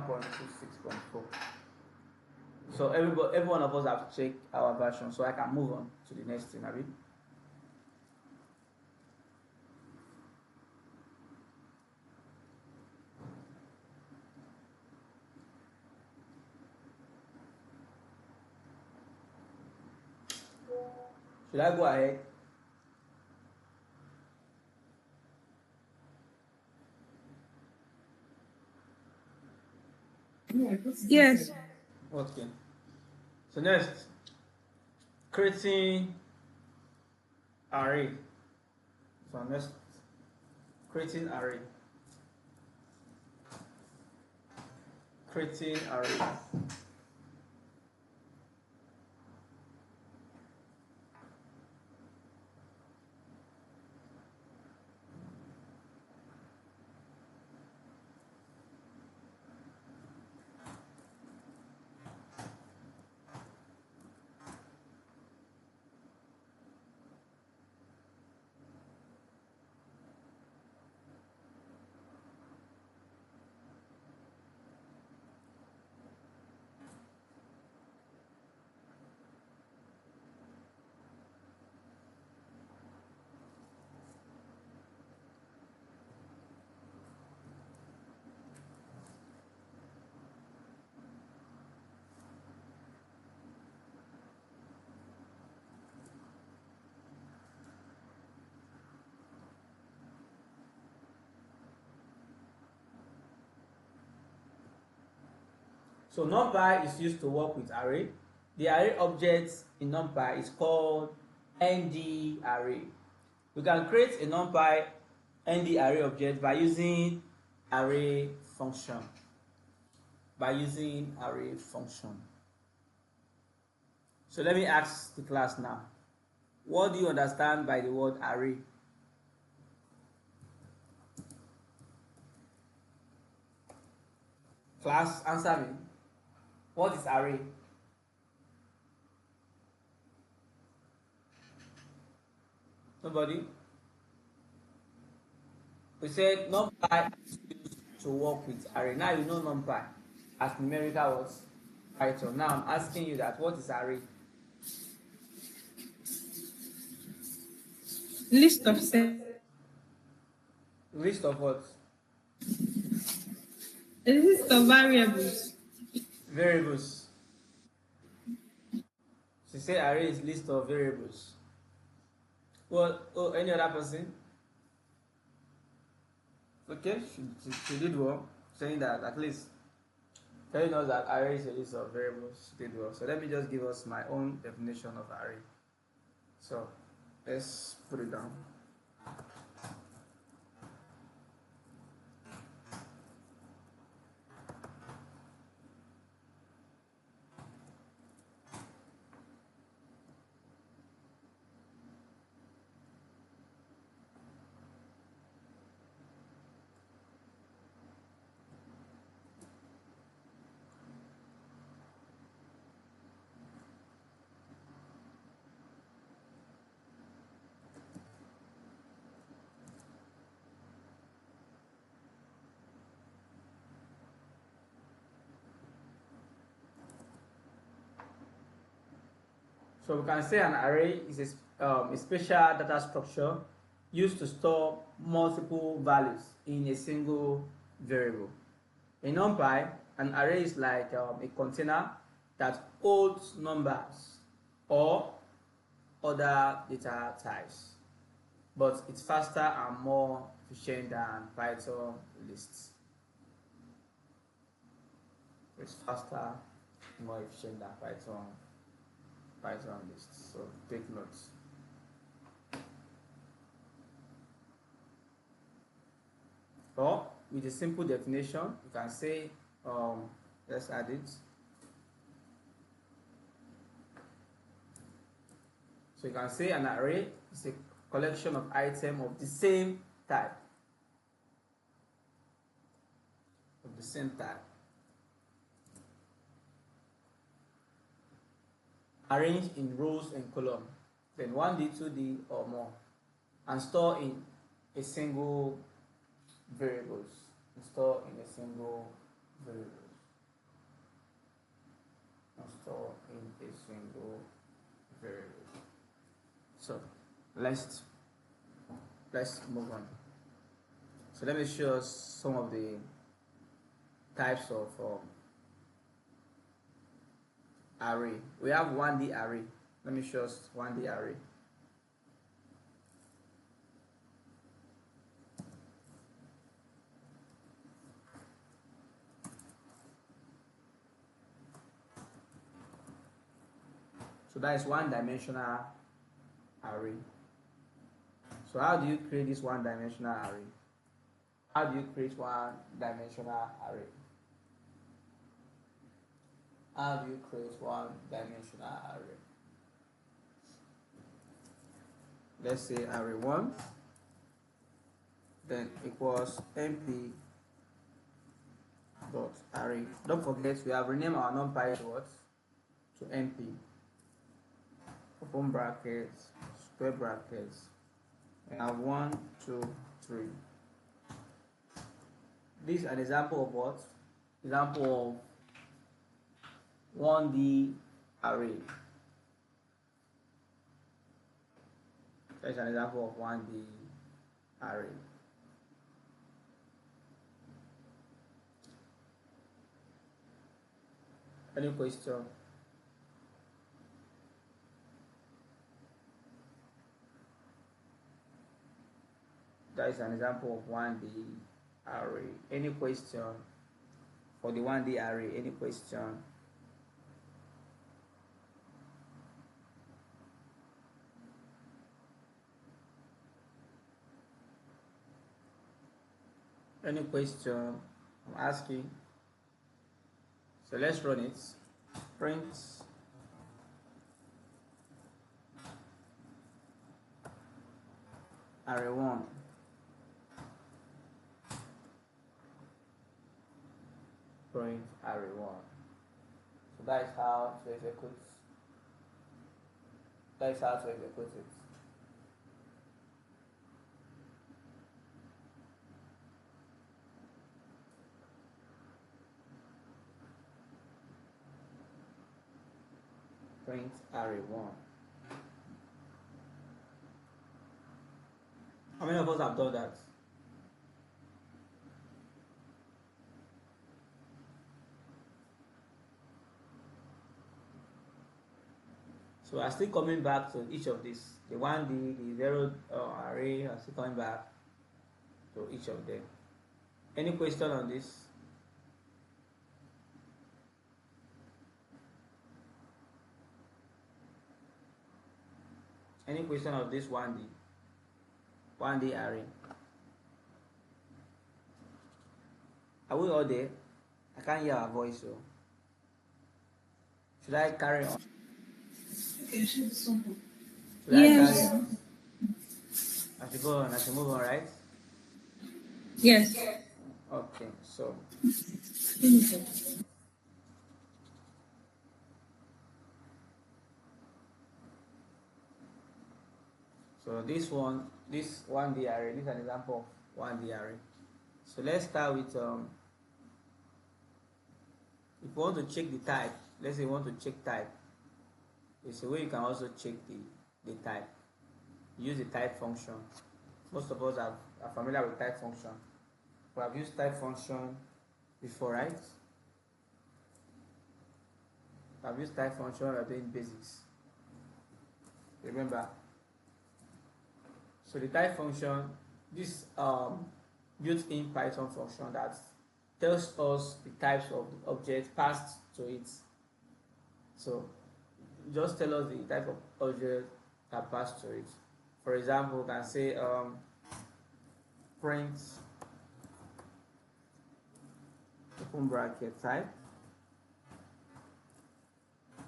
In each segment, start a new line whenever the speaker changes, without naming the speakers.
1.26.4. So every one of us have to check our version so I can move on to the next thing, Abi. Should I go ahead?
Yes.
Okay. So next, creating array. So next, creating array. Creating array. So NumPy is used to work with array. The array object in NumPy is called ND array. We can create a NumPy ND array object by using array function. So let me ask the class now. What do you understand by the word array? Class, answer me. What is array? Nobody? We said NumPy is used to work with array. Now you know NumPy as numerical was Python. Now I'm asking you that what is array?
List of set.
List of what?
A list of variables.
Variables. She said array is list of variables. Well, any other person? Okay, she did well, saying that at least telling us that array is a list of variables. She did well. So let me just give us my own definition of array. So let's put it down. So we can say an array is a special data structure used to store multiple values in a single variable. In NumPy, an array is like a container that holds numbers or other data types, but it's faster and more efficient than Python lists. It's faster, more efficient than Python lists. So take notes. Or with a simple definition, you can say, let's add it. So you can say an array is a collection of items of the same type. Arranged in rows and columns, then 1D, 2D or more, and store in a single variables. single variable. So let's move on. So let me show us some of the types of array. We have 1D array. Let me show us 1D array. So that is one-dimensional array. So how do you create this one-dimensional array? How do you create one-dimensional array? How do you create one-dimensional array? Let's say array 1 then equals np dot array. Don't forget we have renamed our numpy to what? To np. Open brackets, square brackets. We have 1, 2, 3. This is an example of what? Example of 1D array. That's an example of 1D array. Any question? That is an example of 1D array. Any question for the 1D array? Any question? Any question I'm asking? So let's run it. Print array 1. Print array 1. So that is how to execute. That is how to execute it. Print array 1. How many of us have done that? So I'm still coming back to each of these. The 1D, the 0 array, I'm still coming back to each of them. Any question on this? Any question of this 1D? 1D array. Are we all there? I can't hear our voice, so should I carry on?
Yes.
I carry on? I should go on, I should move on, right?
Yes.
Okay, so this 1D array, this is an example of 1D array. So let's start with if you want to check the type, let's say you want to check type, it's a way you can also check the type. Use the type function. Most of us are familiar with type function. We have used type function before, right? I've used type function when we are doing basics. Remember? So the type function, this built-in Python function that tells us the types of the objects passed to it. So just tell us the type of object that passed to it. For example, we can say print open bracket type,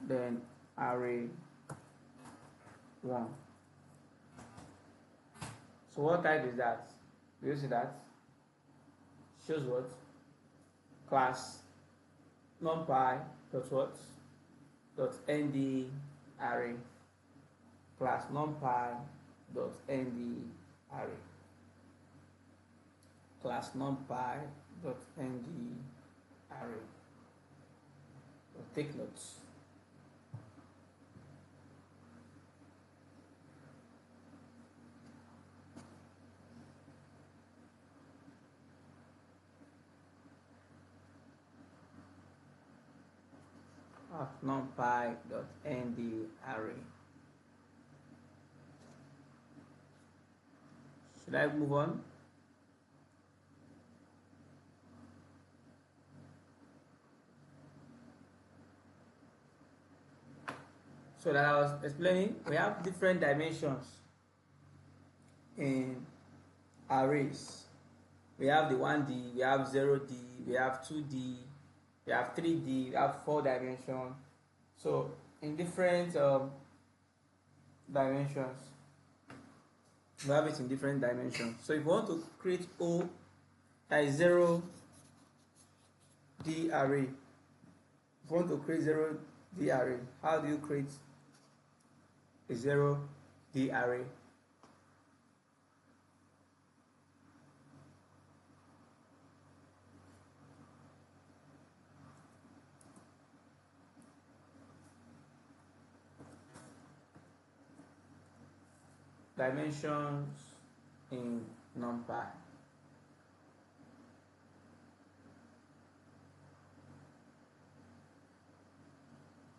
then array 1. So what type is that? Do you see that? Shows what? Class numpy dot what? Dot nd array. Class numpy dot nd array. Class numpy dot nd array. So take notes. of numpy.nd array. Should I move on? So that I was explaining, we have different dimensions in arrays. We have the 1D, we have 0D, we have 2D, we have 3D, we have 4 dimensions. So in different dimensions, we have it in different dimensions. So if you want to create O, that is 0D array, if you want to create 0D array, how do you create a 0D array? Dimensions in NumPy.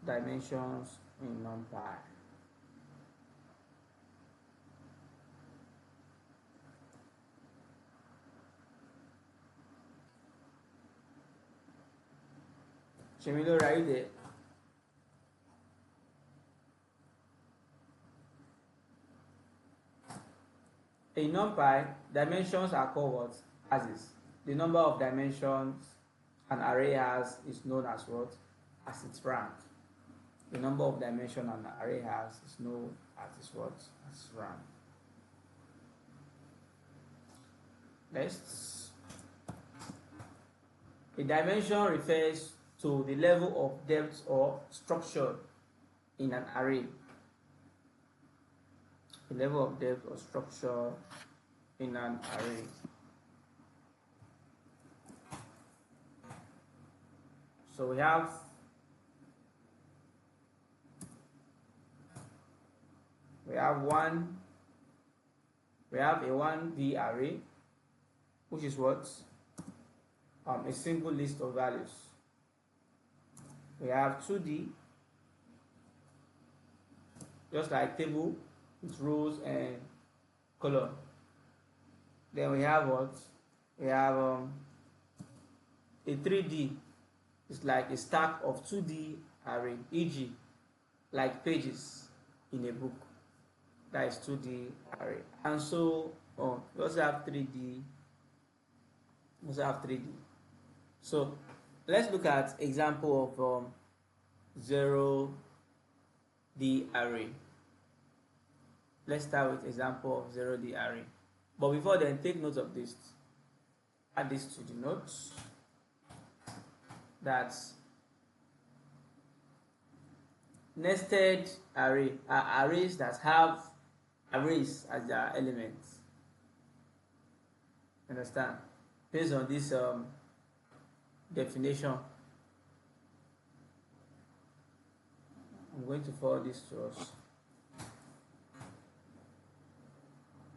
Dimensions in NumPy. Chemilo, are you there? In NumPy, dimensions are called what? As. The number of dimensions an array has is known as what? As its rank. The number of dimensions an array has is known as its what? As rank. Next. A dimension refers to the level of depth or structure in an array. The level of depth or structure in an array. So we have a 1D array, which is what? A single list of values. We have 2D, just like table with rows and column. Then we have what? We have a 3D. It's like a stack of 2D array, e.g., like pages in a book. That is 2D array. And so on. We also have 3D. So let's look at example of 0D array. Let's start with example of 0D array. But before then, take note of this. Add this to the notes. That nested array are arrays that have arrays as their elements. Understand? Based on this definition, I'm going to forward this to us.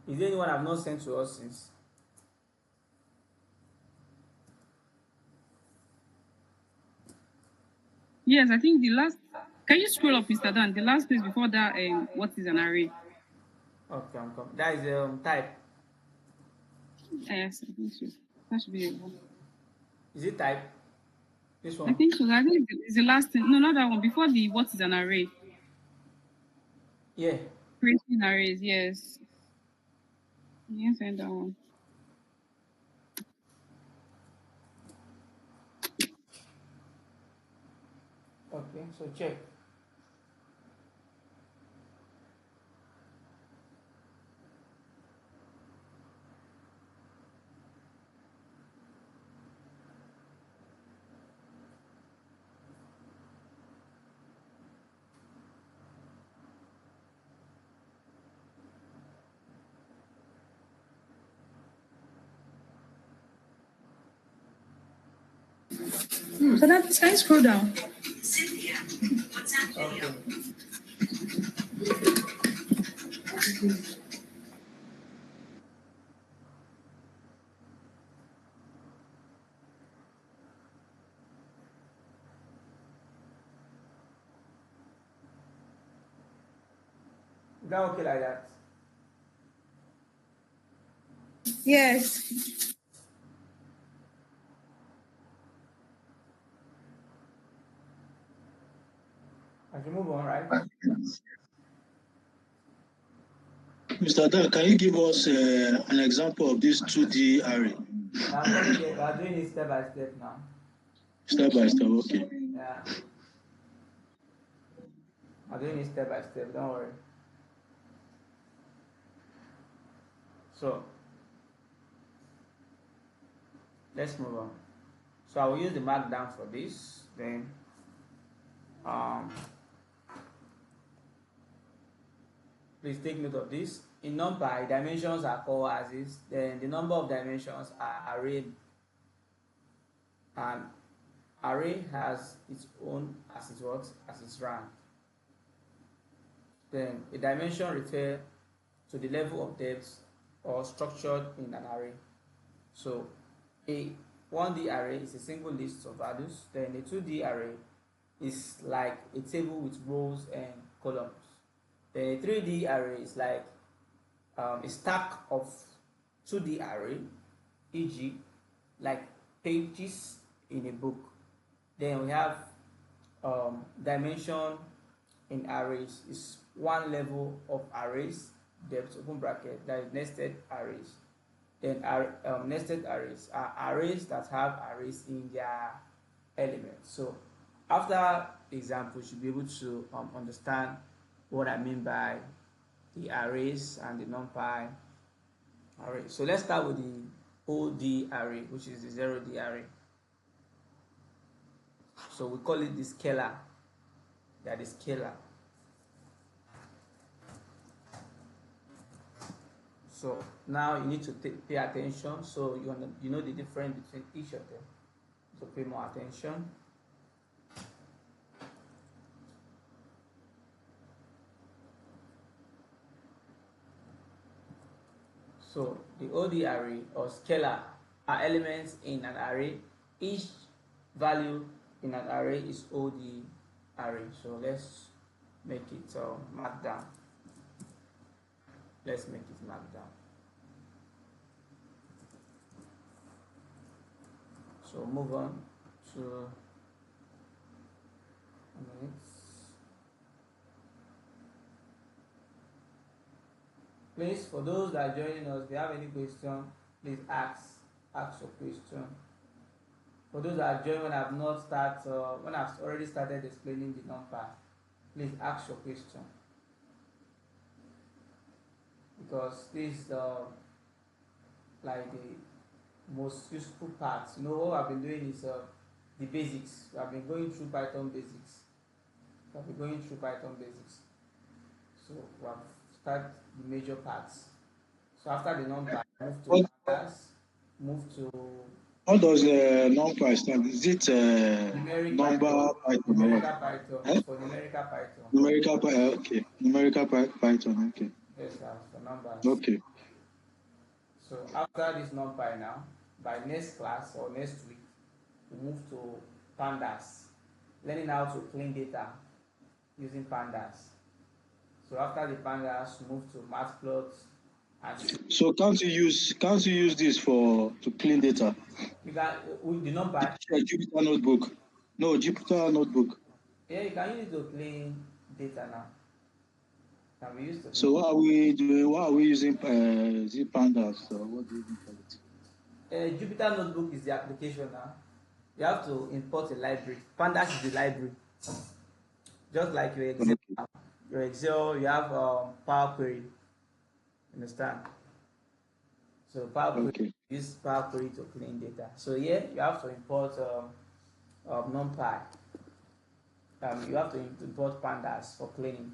Is there anyone I've not sent to us since?
Yes, I think the last. Can you scroll up, Mr. Dan? The last page before that, what is an array?
Okay, I'm coming. That is type.
Yes, I think so. That should be it.
Is it type? This one?
I think so. I think it's the last thing. No, not that one. Before the what is an array?
Yeah.
Creating arrays, yes. Yes, and that one.
Okay, so check.
So that can you scroll down?
Okay. that okay like that?
Yes.
I can move on, right?
Mr. Dan, can you give us an example of this 2D array?
I'm coming there. We are doing it step by step now.
Step by step, okay.
Yeah. I'm doing it step by step, don't worry. So, let's move on. So I will use the markdown for this. Then, please take note of this. In NumPy, dimensions are called as is. Then the number of dimensions are arrayed. And array has its own as its what? As its rank. Then a dimension refers to the level of depth or structured in an array. So a 1D array is a single list of values. Then a 2D array is like a table with rows and columns. Then a 3D array is like a stack of 2D array, e.g., like pages in a book. Then we have dimension in arrays is one level of arrays, depth open bracket, that is nested arrays. Then nested arrays are arrays that have arrays in their elements. So after the example, you should be able to understand what I mean by the arrays and the NumPy array. So let's start with the OD array, which is the 0D array. So we call it the scalar. That is scalar. So now you need to pay attention. So you know the difference between each of them. So pay more attention. So the OD array or scalar are elements in an array. Each value in an array is OD array. So let's make it markdown. Let's make it markdown. So move on to a minute. Please, for those that are joining us, if you have any question, please ask your question. For those that are joining when I've already started explaining the NumPy, please ask your question, because this is like the most useful part. You know, what I've been doing is the basics. I've been going through Python basics. So we have started the major parts. So after the NumPy, move to pandas, move to.
How does NumPy stand? Is it number Python?
Numerical Python. Eh? For numerical Python.
Numerical Python. Okay. Numerical Python. Okay.
Yes, sir. For numbers.
Okay.
So after this NumPy now, by next class or next week, we move to pandas, learning how to clean data using pandas. So after the pandas, move to matplots.
So can't you use this to clean data?
You can with the NumPy.
Jupyter Notebook. No, Jupyter Notebook.
Yeah, you can use it to clean data now. Can we use to?
So what are we doing? What are we using? Is it pandas? Or what do you call
it? Jupyter Notebook is the application now. You have to import a library. Pandas is the library. Just like your Excel. Okay. Your Excel, you have Power Query. Understand? So Power Query, use Power Query to clean data. So here you have to import NumPy. You have to import pandas for cleaning.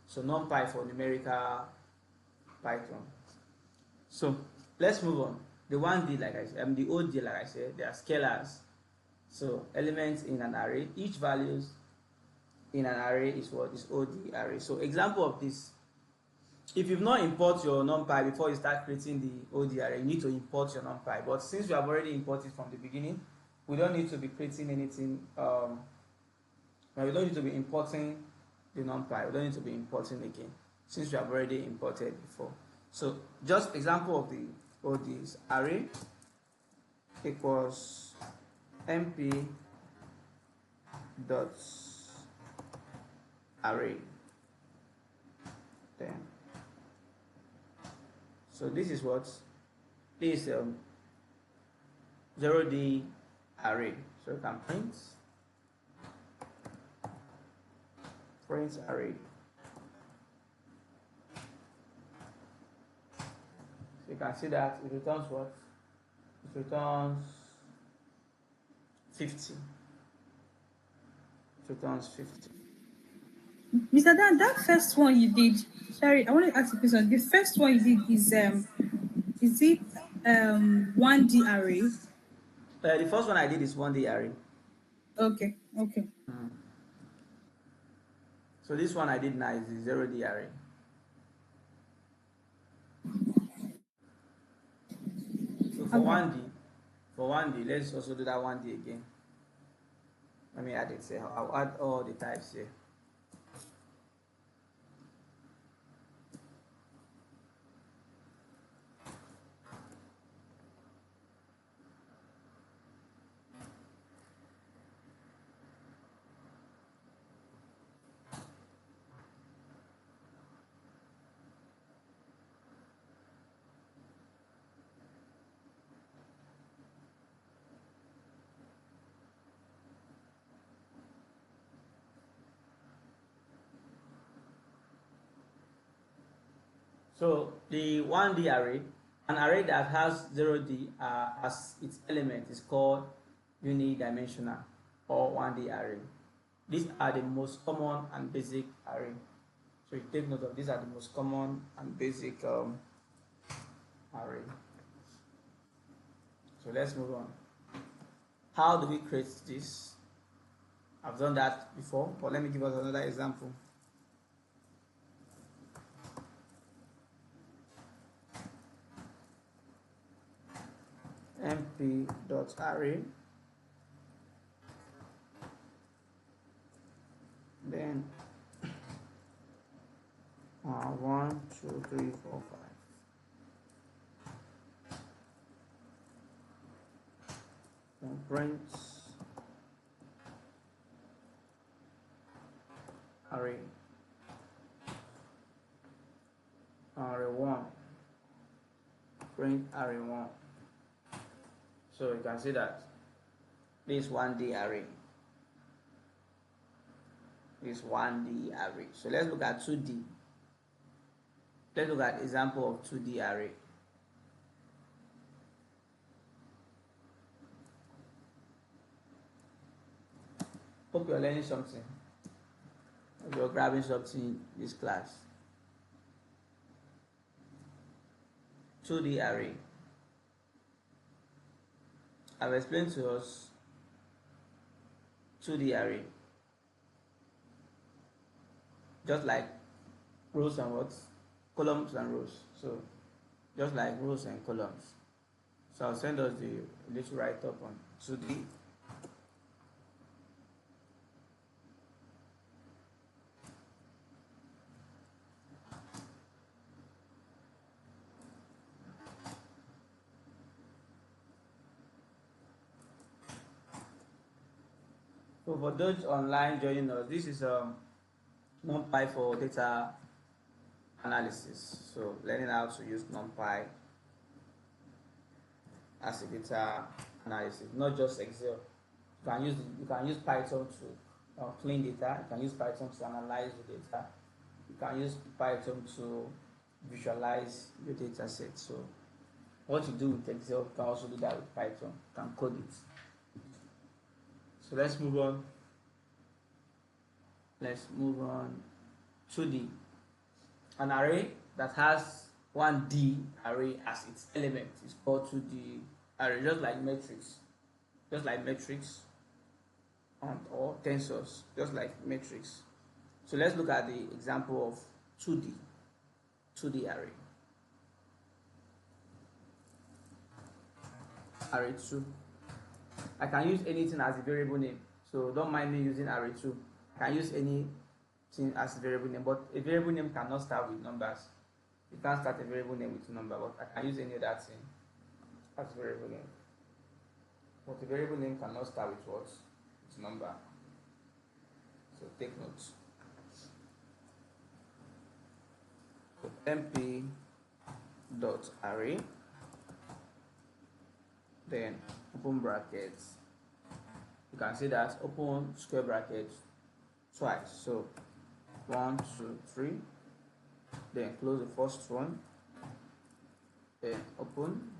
So NumPy for numerical Python. So let's move on. The 1D, like I said, the OD, like I said, they are scalars. So elements in an array. Each values in an array is what is OD array. So example of this. If you've not imported your NumPy before you start creating the OD array, you need to import your NumPy. But since we have already imported from the beginning, we don't need to be creating anything. We don't need to be importing the NumPy. We don't need to be importing again. since we have already imported before. So just example of the this array equals mp dot array. Then so this is what this 0D array. So you can print array. So you can see that it returns what? It returns 50. It returns 50.
Mr. Dan, that first one you did, sorry, I want to ask a question. The first one you did is it 1D array?
The first one I did is 1D array.
Okay.
So this one I did now is the 0D array. So for 1D, let's also do that 1D again. Let me add it here. I'll add all the types here. So the 1D array, an array that has 0D as its element is called unidimensional or 1D array. These are the most common and basic array. So you take note of these are the most common and basic array. So let's move on. How do we create this? I've done that before, but let me give us another example. mp.array, then 1 2 3 4 5, then print array 1, print array 1. So you can see that this 1D array. This 1D array. So let's look at 2D. Let's look at example of 2D array. Hope you're learning something. Hope you're grabbing something in this class. 2D array. I've explained to us 2D array, just like rows and what? Columns and rows. So just like rows and columns. So I'll send us the little write-up on 2D. So for those online joining us, this is NumPy for data analysis. So learning how to use NumPy as a data analysis, not just Excel. You can use Python to clean data. You can use Python to analyze the data. You can use Python to visualize your data set. So what you do with Excel, you can also do that with Python. You can code it. So let's move on. Let's move on. 2D. An array that has 1D array as its element is called 2D array, just like matrix. Just like matrix or tensors, just like matrix. So let's look at the example of 2D array. Array 2. I can use anything as a variable name, so don't mind me using array 2. I can use any as a variable name, but a variable name cannot start with numbers. You can't start a variable name with a number, but I can use any other thing as a variable name. But a variable name cannot start with what? With number. So take notes. So mp dot array, then open brackets. You can see that open square brackets twice. So 1, 2, 3. Then close the first one. Then open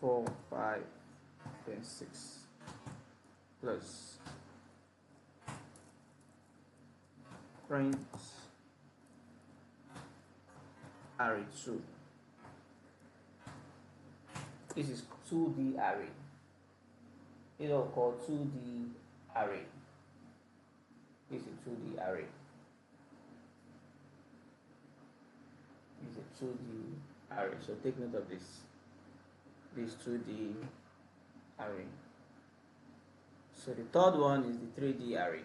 4, 5, then 6. Plus print array 2. This is 2D array. It is called 2D array. This is a 2D array. This is a 2D array. So take note of this. This 2D array. So the third one is the 3D array.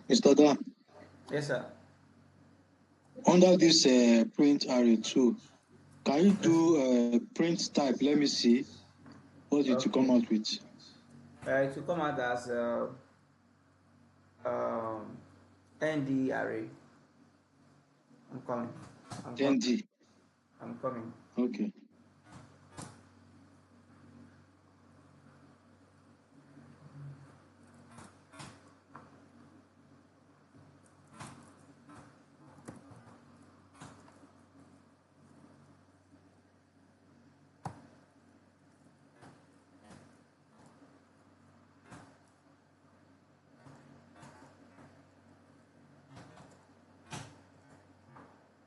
Mr. Da,
Yes, sir.
under this print array too, can you do print type? Let me see what it will come out with.
It will come out as ND array. I'm coming.
ND.
I'm coming.
Okay.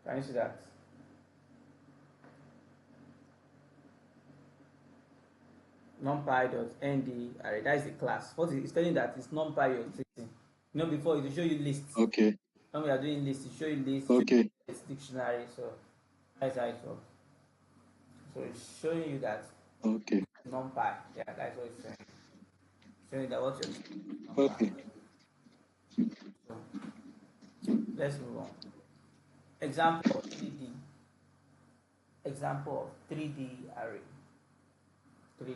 Can you see that? NumPy.nd array. That is the class. What is it's telling that it's NumPy you're treating. You know, before it will show you lists.
Okay.
When we are doing lists, it show you lists.
Okay.
It's dictionary. So that's how it works. So it's showing you that.
Okay.
NumPy. Yeah, that's what it's saying. Showing that what you're.
Okay.
So let's move on. Example of 3D. Example of 3D array. 3D.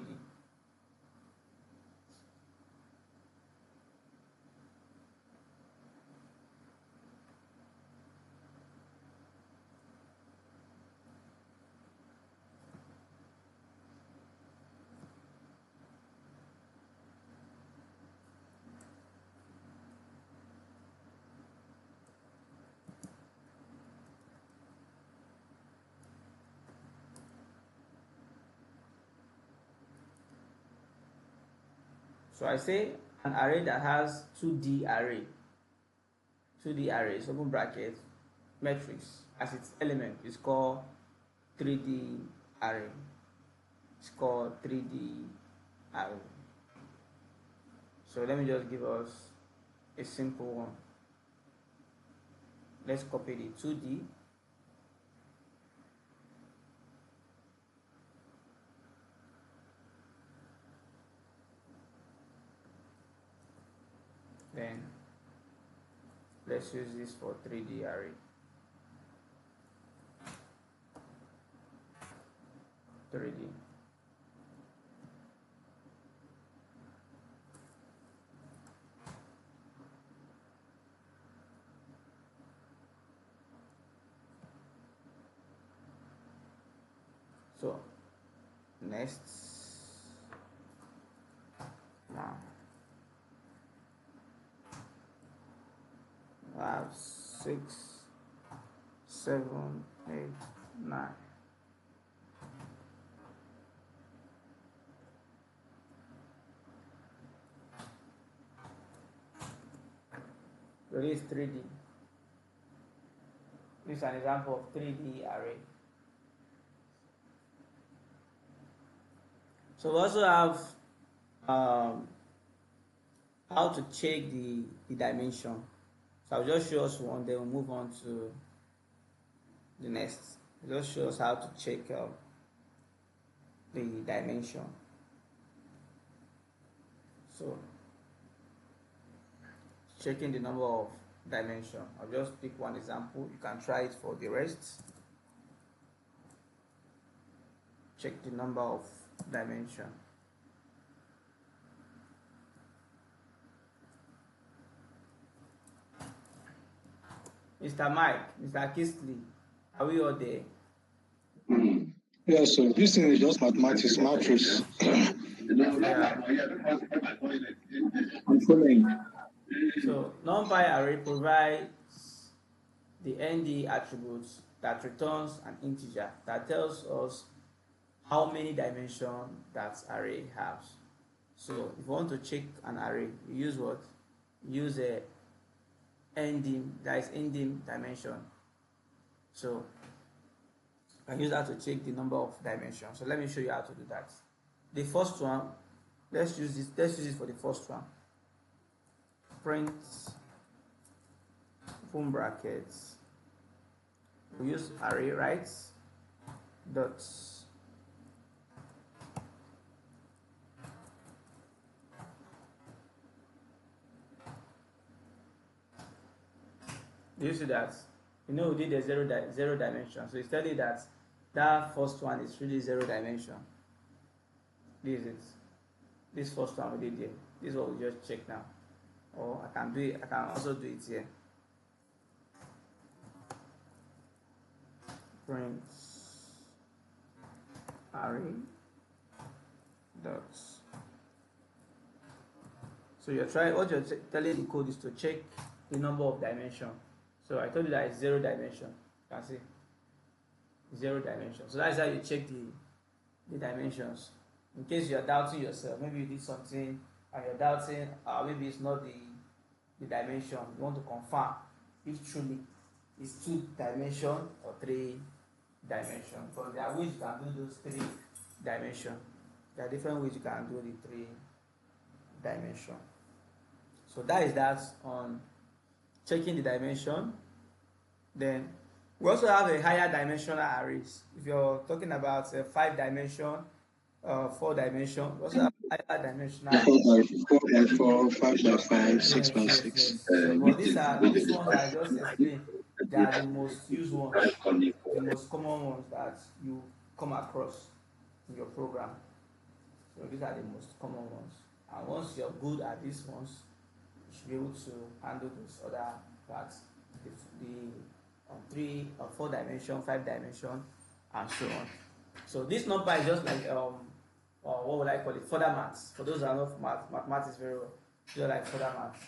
So I say an array that has 2D array. 2D arrays, open bracket, matrix as its element is called 3D array. It's called 3D array. So let me just give us a simple one. Let's copy the 2D. Then let's use this for 3D array. 3D. So next, now 5, 6, 7, 8, 9. So this is 3D. This is an example of 3D array. So we also have how to check the dimension. So I'll just show us one, then we'll move on to the next. I'll just show us how to check the dimension. So checking the number of dimension. I'll just pick one example. You can try it for the rest. Check the number of dimension. Mr. Mike, Mr. Kisley, are we all there?
Yes, so this thing is just mathematics, matrix.
Yeah.
I'm following.
So NumPy array provides the ND attributes that returns an integer that tells us how many dimensions that array has. So if you want to check an array, you use what? Use a ndim, that is ndim dimension. So I use that to check the number of dimensions. So let me show you how to do that. The first one, let's use it for the first one. Print open brackets. We use array, right? Dots. Do you see that? You know we did a zero dimension. So it's telling you that that first one is really 0 dimension. This is it. This first one we did here. This is what we just check now. Or I can do it. I can also do it here. Print array dots. So you're trying. What you're telling the code is to check the number of dimension. So I told you that it's 0 dimension. You can see 0 dimension. So that's how you check the dimensions. In case you're doubting yourself, maybe you did something and you're doubting, maybe it's not the dimension. You want to confirm if truly it's 2 dimension or 3 dimension. Because there are ways you can do those 3 dimension. There are different ways you can do the 3 dimension. So that is that on checking the dimension. Then we also have a higher dimensional arrays. If you're talking about 5 dimension, 4 dimension, we also have higher dimensional
4 by 4, 5 by 5, 6 by 6.
Yes. So, but these ones I just explained. They are the most used ones, the most common ones that you come across in your program. So these are the most common ones. And once you're good at these ones, you should be able to handle those other parts, the 3 or 4 dimension, 5 dimension, and so on. So this number is just like what would I call it? Further maths. For those who are not mathematics very well, just like further maths.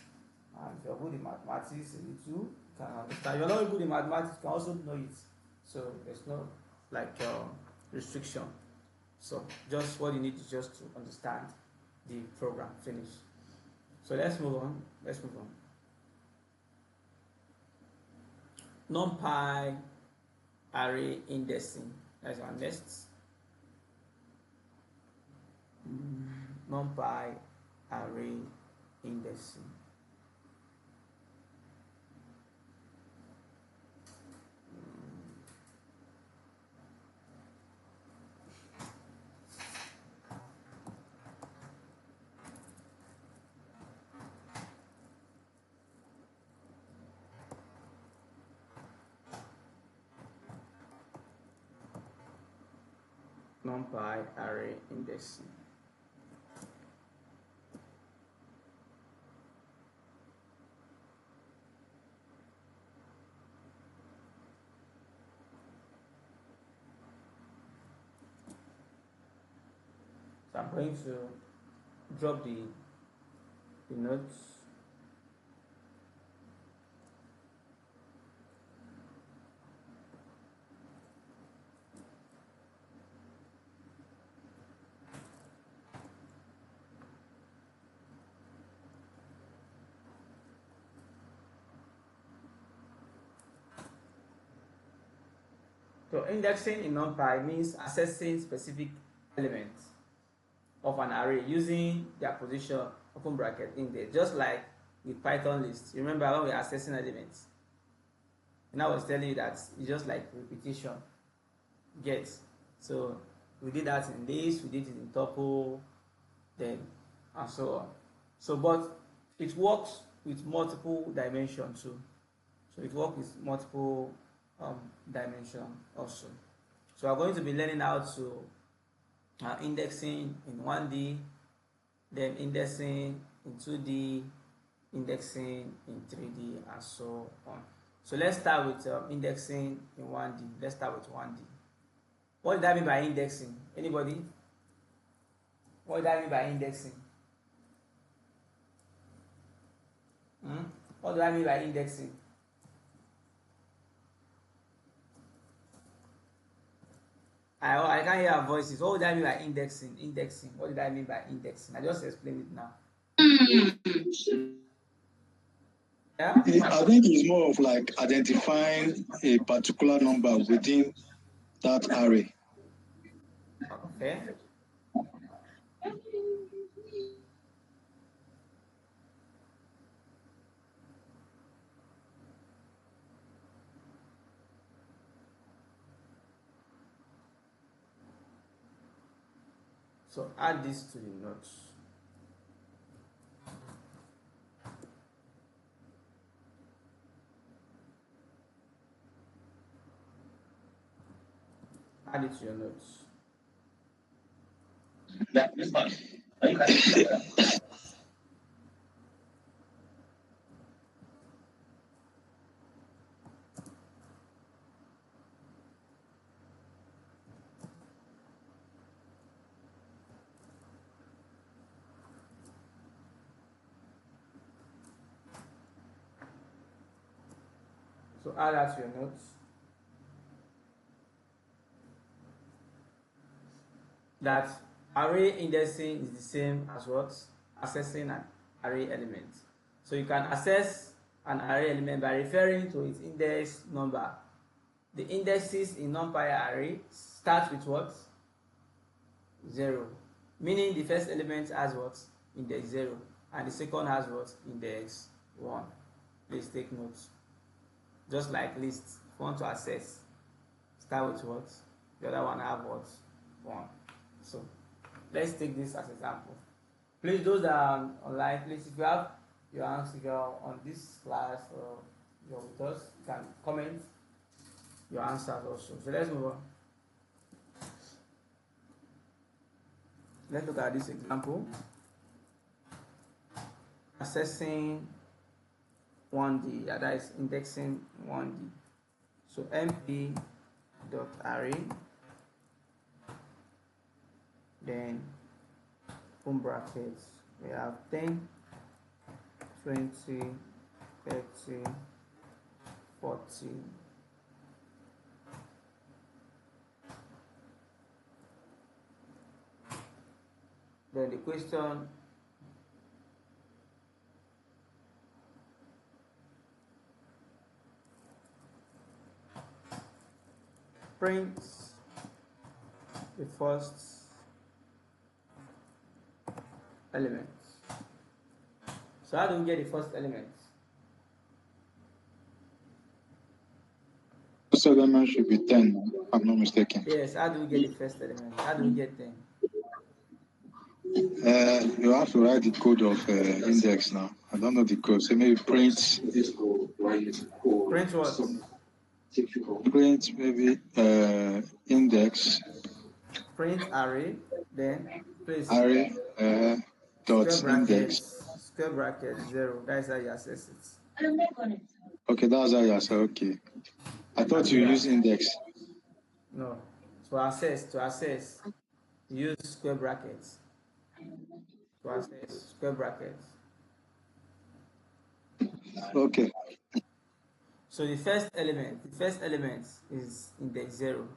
And if you're good in mathematics, you can understand. If you're not good in mathematics, you can also know it. So there's no restriction. So just what you need is just to understand the program. Finish. So let's move on. NumPy array indexing. That's our next. NumPy array indexing. NumPy array indexing. So I'm going to drop the notes. So indexing in NumPy means accessing specific elements of an array using their position open bracket index, just like with Python list. You remember when we were accessing elements? And I was telling you that it's just like repetition. Get. So we did that in this, we did it in tuple, then and so on. So but it works with multiple dimensions too. So it works with multiple dimension also. So we're going to be learning how to indexing in 1D, then indexing in 2D, indexing in 3D, and so on. So let's start with indexing in 1D. Let's start with 1D. What did I mean by indexing? Anybody? What did I mean by indexing? What do I mean by indexing? I can't hear our voices. What would I mean by indexing? Indexing. What did I mean by indexing? I just explained it now. Yeah?
I think it's more of like identifying a particular number within that array.
Okay. So add this to the notes. Add it to your notes. So add that to your notes. That array indexing is the same as what? Accessing an array element. So you can access an array element by referring to its index number. The indexes in NumPy array start with what? 0. Meaning the first element has what? Index 0. And the second has what? Index 1. Please take notes. Just like lists, if you want to access, start with what? The other one have what? 1. So let's take this as example. Please, those that are online, please, if you have your answer, if you're on this class or you're with us, you can comment your answers also. So let's move on. Let's look at this example. Accessing 1D, that is indexing 1D. So mp.array, then open brackets, we have 10, 20, 30, 40, then the question prints the first element. So how do we get the first element?
First element should be 10, if I'm not mistaken.
Yes, how do we get the first element? How do we get 10?
You have to write the code of index now. I don't know the code. So maybe print.
Print what?
Print maybe index.
Print array, then place
Array dot
square bracket,
index.
square bracket 0. That's how you access it.
Okay, that's how you say. Okay, I thought you use index.
No, to access, use square brackets. To access square brackets.
Okay.
So the first element is index 0.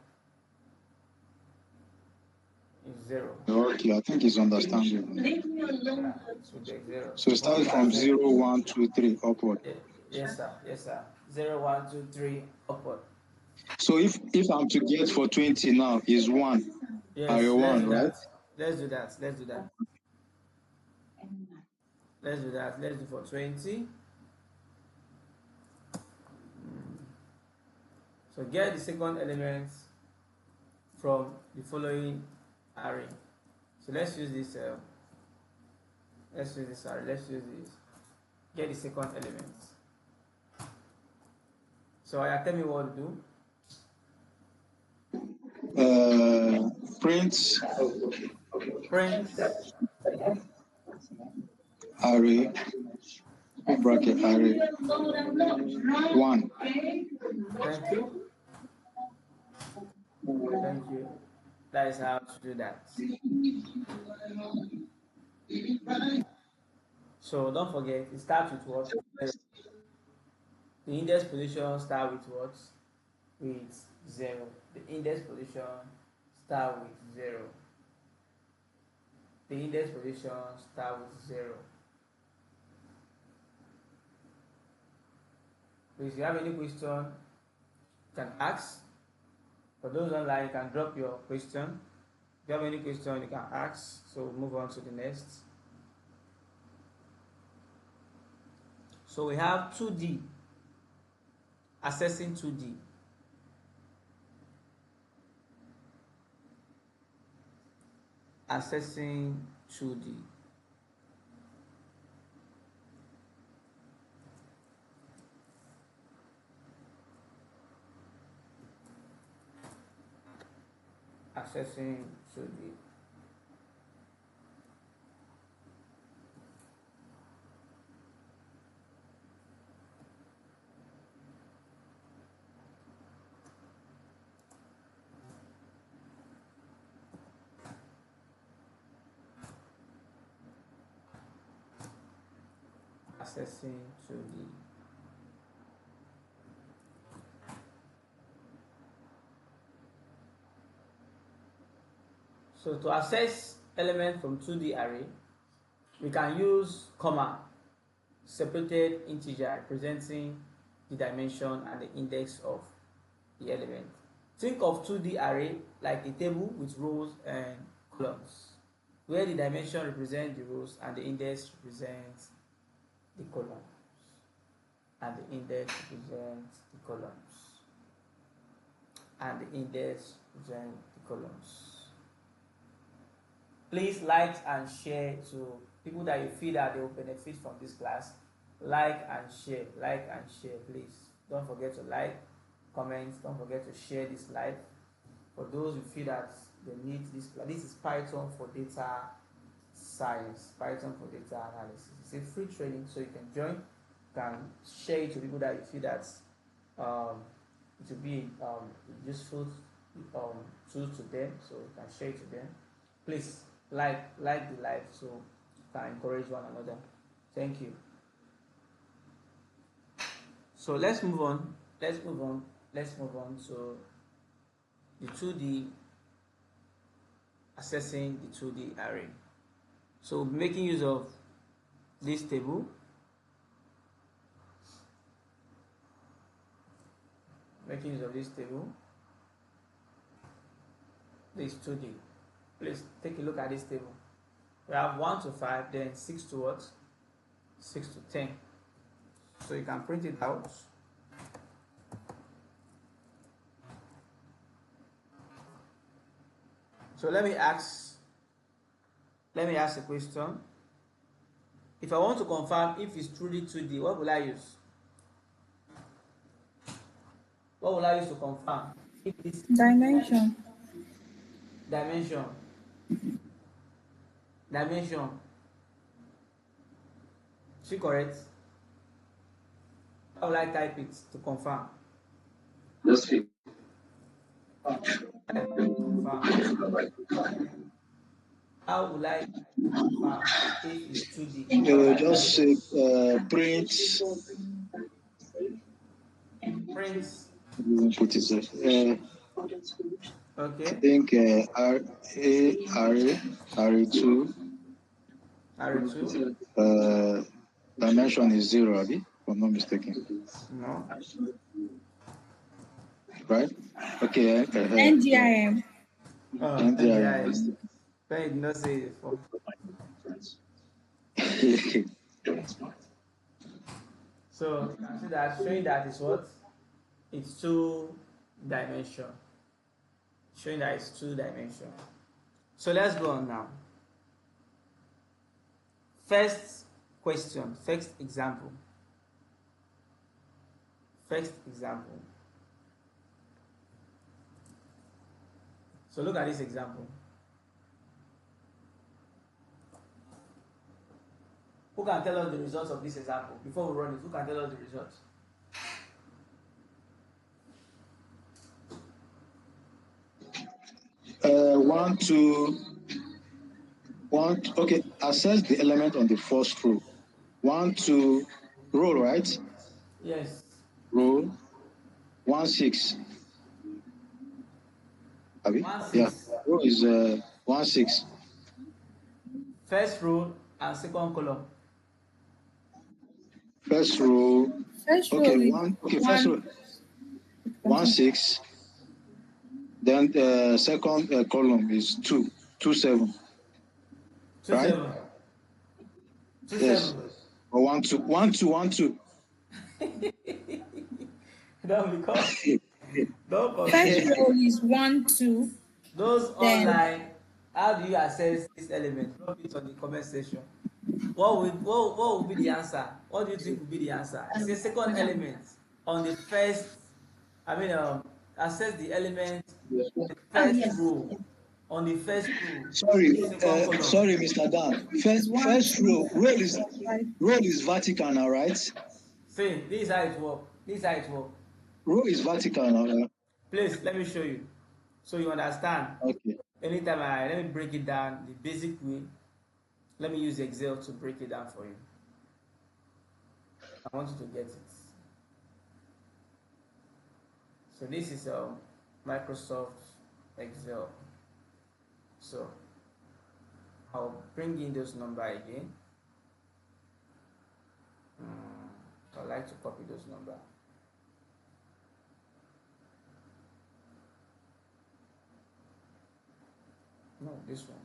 Is 0.
Okay, I think it's understandable.
Yeah, so index 0.
So start from 0, 1, 2, 3 upward.
Yes, sir. Yes, sir. 0, 1, 2, 3 upward.
So if I'm to get for 20 now is 1.
Yes,
Array 1, right?
Let's do that. Let's do that. Let's do for 20. So get the second element from the following array. So let's use this. Let's use this array. Let's use this. Get the second element. So tell me what to
do. Print array, bracket array 1.
Thank you. Thank you. That is how to do that. So don't forget, it starts with what? The index position start with what? With 0. The index position start with 0. The index position start with 0. So if you have any question, you can ask. For those online, you can drop your question. If you have any question, you can ask. So we'll move on to the next. So we have 2D. Assessing 2D. Assessing 2D. Assessing 2D. Assessing 2D. So to access element from 2D array, we can use comma, separated integer representing the dimension and the index of the element. Think of 2D array like a table with rows and columns, where the dimension represents the rows and the index represents the columns. And the index represents the columns. And the index represents the columns. Please like and share to people that you feel that they will benefit from this class. Like and share, please. Don't forget to like, comment, don't forget to share this live. For those who feel that they need this class, this is Python for data science, Python for data analysis. It's a free training, so you can join, you can share it to people that you feel that it will be useful tool to them, so you can share it to them. Please like the live so you can encourage one another. Thank you. So let's move on to the 2D, assessing the 2D array. So making use of this table. This 2D. Please take a look at this table. We have 1 to 5, then 6 to what? 6 to 10. So you can print it out. So let me ask a question. If I want to confirm if it's truly 2D, what will I use? What will I use to confirm if it's
dimension?
Is it correct? How will I type it to confirm?
Just see.
How will I confirm if it's 2D?
Just say print. Put it there.
Okay.
I think R2. Dimension is 0, Abi, if I'm not mistaken.
No.
Right? Okay.
NDIM.
NDIM. But you did not say it before. So you can see that showing that is what? It's two dimension. Showing that it's two dimension. So let's go on now. First question, first example. First example. So look at this example. Who can tell us the results of this example? Before we run it, who can tell us the results?
One, two, one. Okay, access the element on the first row. 1, 2, row, right?
Yes.
Row 1, 6. Abi?
1, 6.
Yeah, row is 1, 6.
First row and second column.
First row.
First row
Okay,
is
one. Okay, first row 1, 6. Then the second column is 2, 2, 7.
2,
Right?
7. 2,
Yes.
7.
Or 1, 2, 1, 2, 1, 2.
Don't become. Don't
First
confuse.
row is 1, 2.
Those
Then
online, how do you access this element? Drop it on the comment section. What would be the answer? What do you think would be the answer? It's the second element on the first. Access the element on the first row. On the first row.
Sorry,
Second column.
sorry, Mr. Dan. First row, row is vertical now, right?
See, this is how it works. This is how it works.
Row is vertical now.
Please, let me show you, so you understand.
Okay.
Anytime let me break it down the basic way. Let me use Excel to break it down for you. I want you to get it. So this is Microsoft Excel. So I'll bring in those numbers again. I like to copy those numbers. No, this one.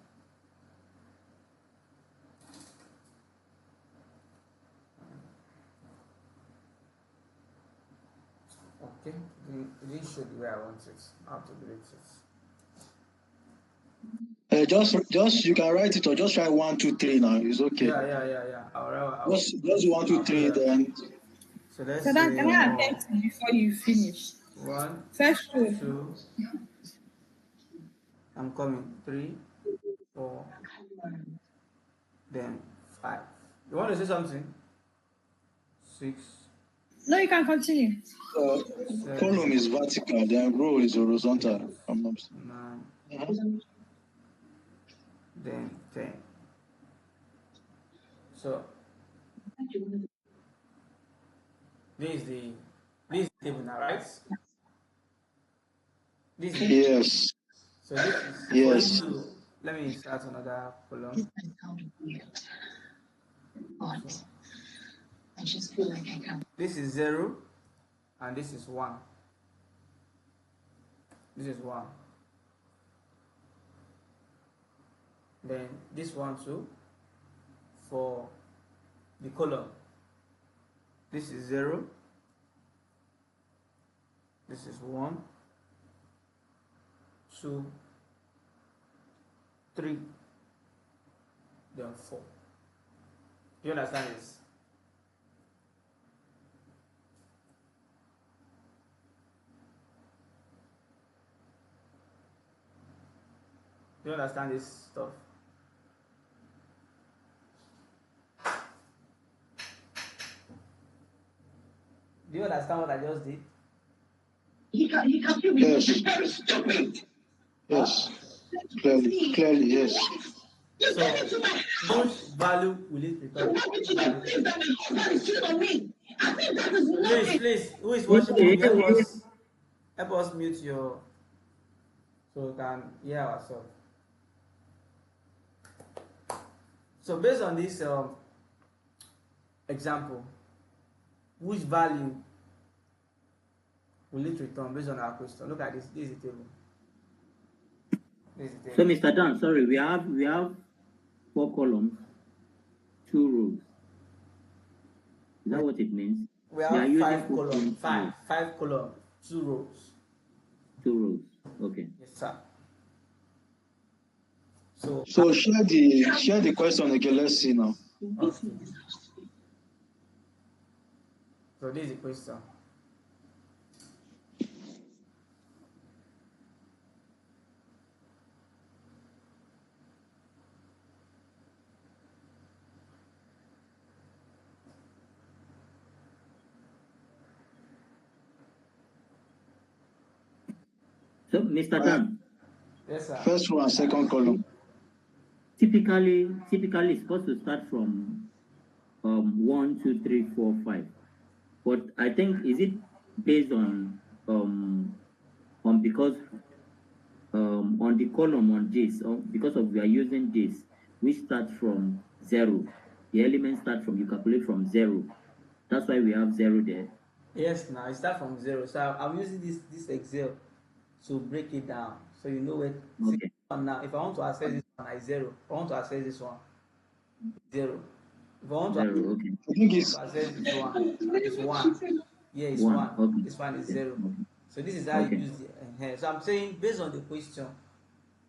Okay, it didn't show the way I want it. I have to delete it.
Just you can write it or just try 1, 2, 3 now. It's okay.
Yeah. I'll
Just 1, 2, 3 then.
So let's
so that can I attempt it before you finish?
1,
First row.
2. I'm coming. 3, 4. Then 5. You want to say something? 6.
No, you can continue.
Column is vertical, then row is horizontal.
9. Then 10. So this is the table now, right? This is
Yes.
So this is
Yes.
for you to, let me start another column.
I just feel like I can't.
This is 0 and this is 1. This is 1. Then this one too for the column. This is 0. This is 1, 2, 3, then 4. Do you understand this? Do you understand this stuff? Do you understand what I just did?
Yes. Yes. Clearly, yes.
So, which value will it return? Please, who is watching me? Help us mute your, so we can hear ourselves. So based on this example, which value will it return based on our question? Look at this. This is the table.
So, Mr. Dan, sorry, we have 4 columns, 2 rows. Is that what it means?
We
We are
have
using
five
for
column,
print row,
five column, 2 rows.
2 rows. Okay.
Yes, sir. So,
So share the question again. Let's see now.
okay. So this is the question.
So, Mr. Dan,
Yes, sir.
First row and second column.
typically it's supposed to start from 1, 2, 3, 4, 5. But I think, is it based on because on the column on this, because of we are using this, we start from 0. The elements start from, you calculate from 0. That's why we have 0 there.
Yes, now it start from 0. So I'm using this Excel to break it down, so you know where.
Okay.
Now, if I want to access this one, I 0. If I want to access this one, 0. If I want to
0. Okay.
I think it's
access this one, it's 1. Yeah, it's
1.
1.
Okay.
This one is
Okay.
0.
Okay.
So this is how
Okay.
you use the So I'm saying, based on the question,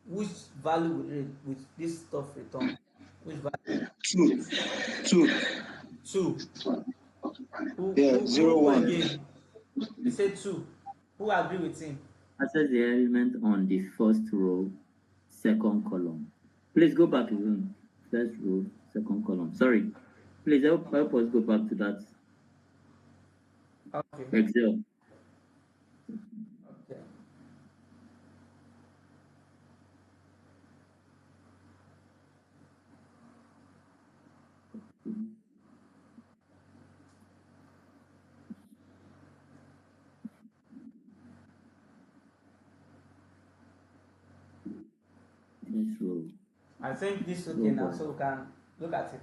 which value would this stuff return? Which value?
2. 2.
2.
Yeah, 0, 1.
Again? He said 2. Who agree with him?
Access the element on the first row, second column. Please go back again. First row, second column. Sorry. Please help us go back to that
Okay.
Excel.
Okay.
First row.
I think this is okay now, so we can look at it.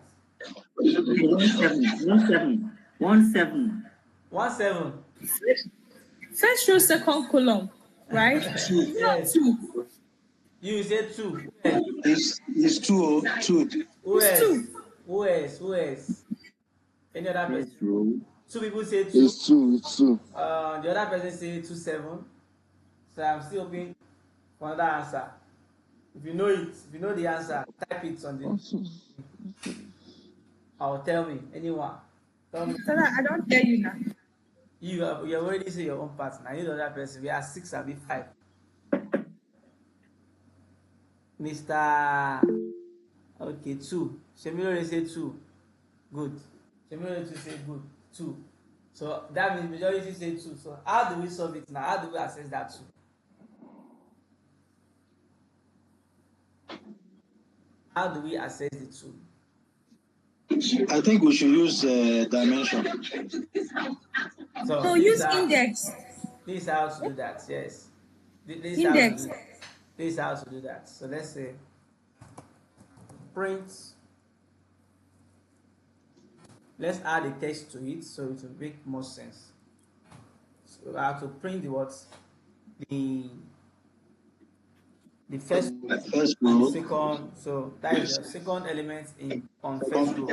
Okay, 17.
17.
First row, second column, right?
Yes.
2.
You said 2.
It's 2. 2.
Who
It's
else?
2.
Who else? Who else? Any other person?
First row.
2 people say 2.
It's 2. It's 2.
The other person say 2 7. So I'm still hoping for another answer. If you know it, if you know the answer, type it on the. Or tell me. Anyone. Tell me.
So that I don't hear you now.
You have already said your own part. Now you the other person. We are 6 and be 5. Mr. Okay, 2. Shemilore say 2. Good. Shemilore to say good. 2. So that means majority say 2. So how do we solve it now? How do we access that 2? How do we access the 2?
I think we should use dimension.
So use index.
This is how to do that. Yes. This
Index.
Is how to do that. So let's say print. Let's add a text to it so it will make more sense. So I have to print the what? The first
row.
Second. So that is the second element on first row.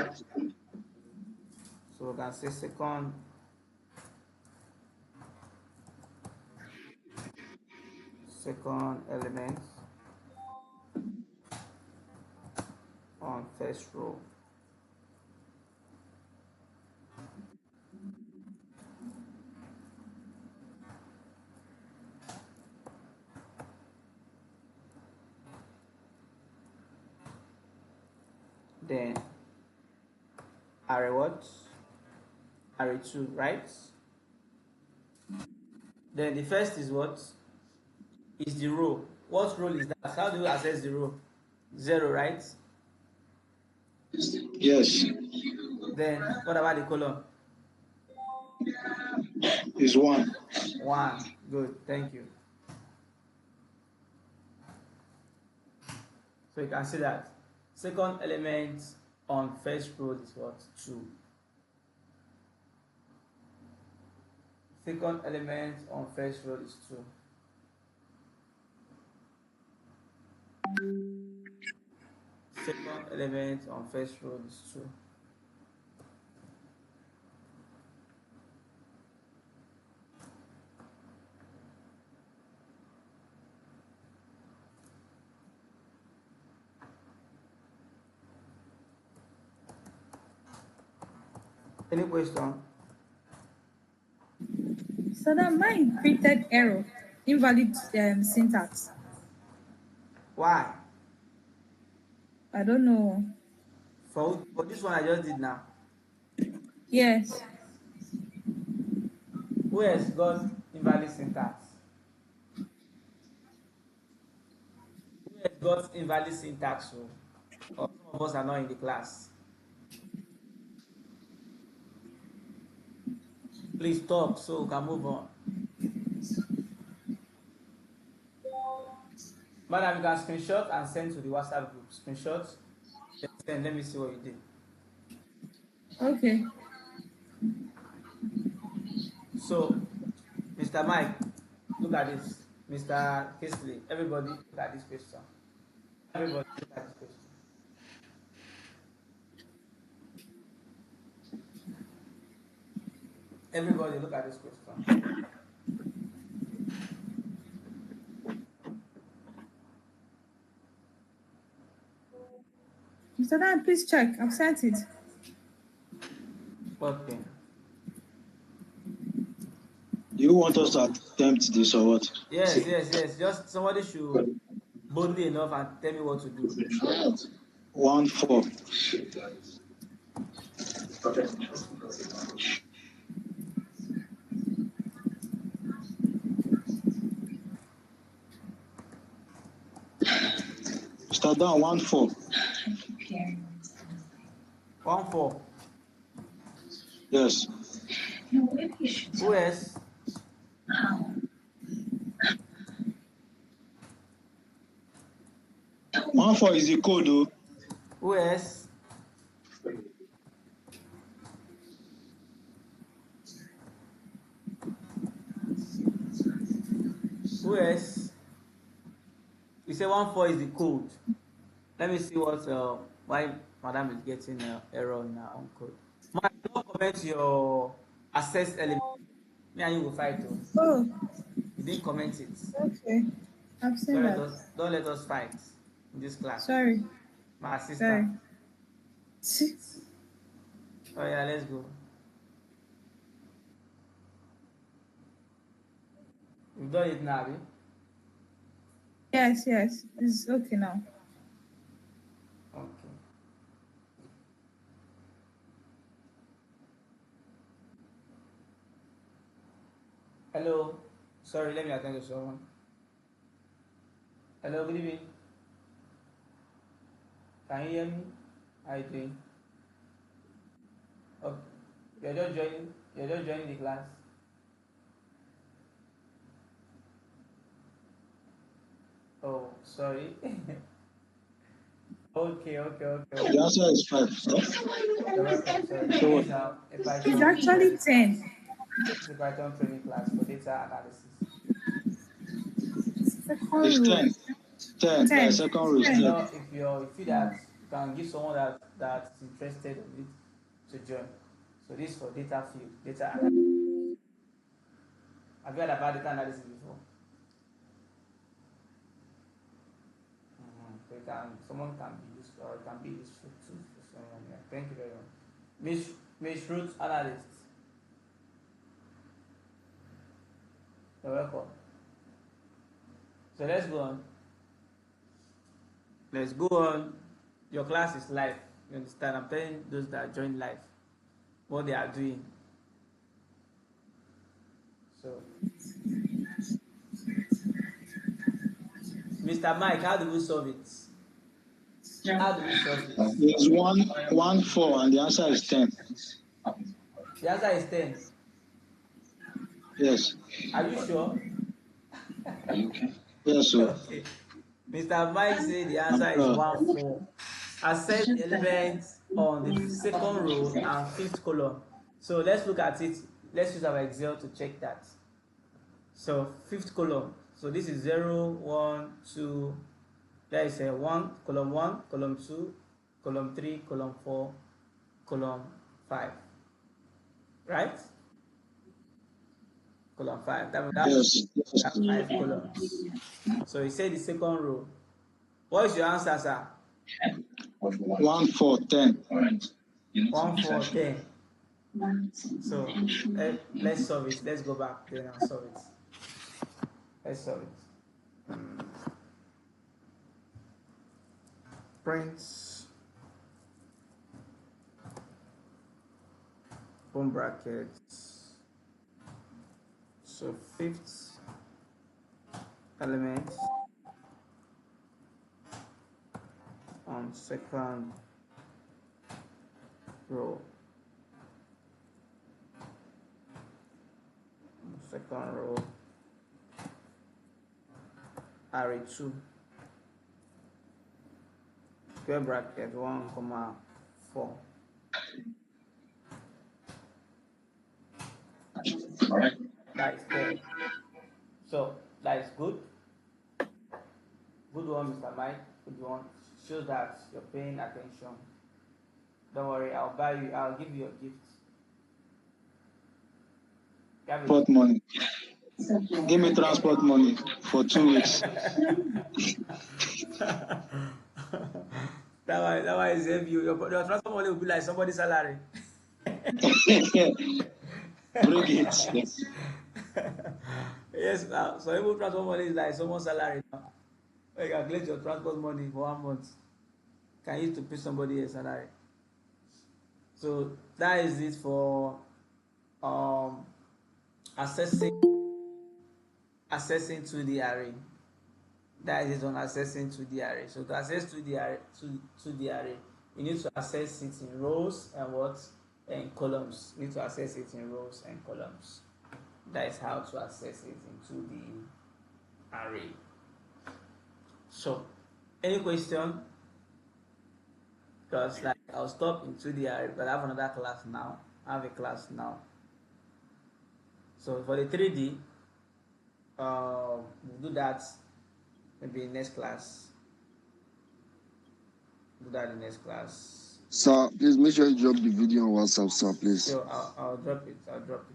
So we can say second element on first row. Then array what? Array 2, right? Then the first is what? Is the row. What row is that? How do you access the row? 0, right?
Yes.
Then what about the column?
It's 1.
1. Good, thank you. So you can see that second element on first row is what? 2. Second element on first row is 2. Second element on first row is 2. Any question?
So that mine printed error, invalid syntax.
Why?
I don't know.
For this one I just did now.
Yes.
Who has got invalid syntax? Who has got invalid syntax? Or some of us are not in the class. Please talk so we can move on. Madam, you can screenshot and send to the WhatsApp group. Screenshot, then send. Let me see what you did.
Okay.
So, Mr. Mike, look at this. Mr. Kisley, everybody look at this question. Everybody look at this question. Everybody look at this question.
Mr. Dan, please check. I've sent it.
Okay.
You want us to attempt this or what?
Yes. Just somebody should boldly enough and tell me what to do.
1-4. Start down 1-4.
1-4.
Yes.
Who else?
1-4 is the code, though.
Who else? Who else? You say 1-4 is the code. Let me see what why Madam is getting error in her own code. Mike, don't comment your access element. Me and you will fight.
Oh,
You didn't comment it.
okay. I've seen that.
Don't let us fight in this class.
Sorry.
My assistant.
Sorry.
Oh yeah, let's go. We've done it now, right?
Yes. It's okay now.
Okay. Hello. Sorry, let me attend to someone. Hello, good evening. Can you hear me? How are you doing? Okay. You're just joining the class. Oh, sorry. Okay.
The answer is 5.
You're welcome. Sorry.
It's actually 10.
It's a Python training class for data analysis.
It's 10. 10. The second row is 10.
If you feel that you can give someone that's interested in it to join. So this is for data field, data analysis. Have you heard about data analysis before? So someone can be useful, or it can be useful too for someone. Yeah. Thank you very much. Miss Root Analyst. You're welcome. So let's go on. Your class is live. You understand? I'm telling those that join live what they are doing. So, Mr. Mike, how do we solve it? How do we solve it?
It's 1-4, and the answer is 10.
The answer is 10.
Yes.
Are you sure?
Yes, sir.
Okay. Mr. Mike said the answer is 1-4. Accept elements on the second row and fifth column. So let's look at it. Let's use our Excel to check that. So fifth column. So this is 0, 1, 2. There is a 1, column 2, column 3, column 4, column 5. Right? Column 5. That means that's 5 columns. So he said the second row. What is your answer, sir?
1, 4, 10.
1, 4, 10. So let's solve it. Let's go back then and solve it. Let's solve it. Print open brackets. So fifth element on second row. Second row, array 2, square bracket 1, 4.
All right.
That is there. So that is good. Good one, Mr. Mike. Good one. Shows that you're paying attention. Don't worry, I'll give you a gift.
Transport money. Give me transport money for 2 weeks.
That one is if your transport money will be like somebody's salary.
Bring it.
Yes, now. So even transport money is like someone's salary now. You calculate your transport money for 1 month. Can use to pay somebody a salary. So that is it for accessing to the array. That is on accessing to the array. So to access to the array, to the array, you need to access it in rows and what? And columns. You need to access it in rows and columns. That is how to access it into the array. So, any question? Because like I'll stop into the array, but I have another class now. I have a class now. So for the 3D, we'll do that maybe in next class. Do that in next class.
Sir, please make sure you drop the video on WhatsApp, sir, please.
So I'll drop it.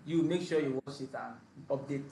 You make sure you watch it and update.